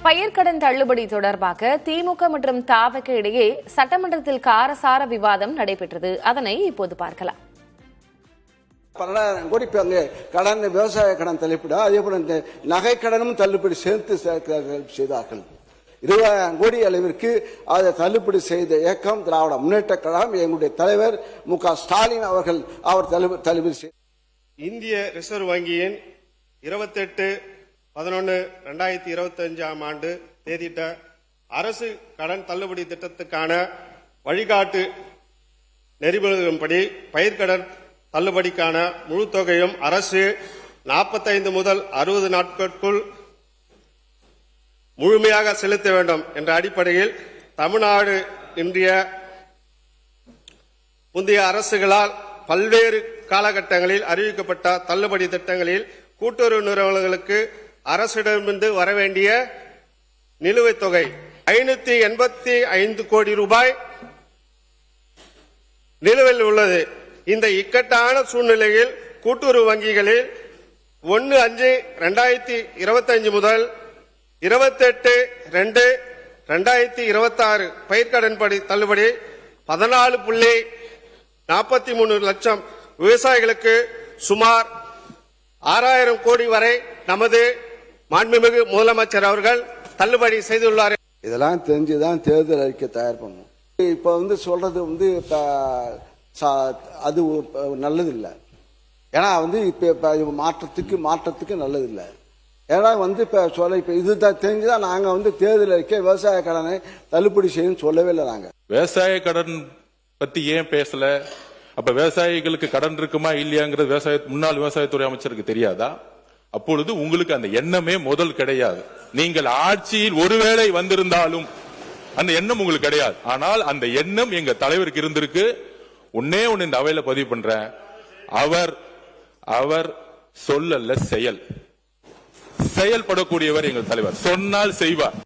பயிர்க்கடன் தள்ளுபடி தொடர்பாக திமுக மற்றும் தவிக இடையே சட்டமன்றத்தில் காரசார விவாதம் நடைபெற்றது. அதனை இப்போது பார்க்கலாம். 12,000 கோடி கடன் விவசாய கடன் தள்ளுபடி, அதே போல இந்த நகை கடனும் தள்ளுபடி சேர்த்து செய்தார்கள். 20,000 கோடி அளவிற்கு அதை தள்ளுபடி செய்த இயக்கம் திராவிட முன்னேற்ற கழகம். எங்களுடைய தலைவர் மு.க. ஸ்டாலின் அவர்கள் தள்ளுபடி செய்தார். இந்திய ரிசர்வ் வங்கியின் 28/11/2025 தேதியிட்ட அரசு கடன் தள்ளுபடி திட்டத்துக்கான வழிகாட்டு நெறிமுறைகளின்படி பயிர்க்கடன் தள்ளுபடிக்கான முழு தொகையும் அரசு 45 முதல் 60 நாட்களுக்குள் முழுமையாக செலுத்த வேண்டும் என்ற அடிப்படையில் தமிழ்நாடு இன்றைய முந்தைய அரசுகளால் பல்வேறு காலகட்டங்களில் அறிவிக்கப்பட்ட தள்ளுபடி திட்டங்களில் கூட்டுறவு நிறுவனங்களுக்கு அரசிடமிருந்து வரவேண்டிய நிலுவைத் தொகை 585 கோடி ரூபாய் நிலுவையில் உள்ளது. இந்த இக்கட்டான சூழ்நிலையில் கூட்டுறவு வங்கிகளில் 1/5/2025 முதல் 28/2/2026 பயிர்க்கடன் தள்ளுபடி 14.43 லட்சம் விவசாயிகளுக்கு சுமார் 6,000 கோடி வரை நமது மாண்புமிகு முதலமைச்சர் அவர்கள் தள்ளுபடி செய்துள்ளார். இதெல்லாம் தெரிஞ்சுதான் தேர்தல் அறிக்கை தயார் பண்ணும். இப்ப சொல்றது அது நல்லது இல்லை. ஏன்னா இப்ப மாற்றத்துக்கு நல்லது இல்லை. ஏன்னா இப்ப இதுதான் தெரிஞ்சுதான் நாங்க தேர்தல் அறிக்கை விவசாய கடனை தள்ளுபடி செய்யும் சொல்லவே இல்லை. நாங்க விவசாய கடன் பத்தி ஏன் பேசல? அப்ப விவசாயிகளுக்கு கடன் இருக்குமா இல்லையாங்கிறது முன்னாள் விவசாயத்துறை அமைச்சருக்கு தெரியாதா? அப்பொழுது உங்களுக்கு அந்த எண்ணமே முதல் கிடையாது. நீங்கள் ஆட்சியில் ஒருவேளை வந்திருந்தாலும் அந்த எண்ணம் உங்களுக்கு கிடையாது. ஆனால் அந்த எண்ணம் எங்க தலைவருக்கு இருந்திருக்கு. ஒன்னே ஒன்னு இந்த அவையில பதிவு பண்றேன். அவர் சொல்லல செயல்படக்கூடியவர் எங்கள் தலைவர். சொன்னால் செய்வார்.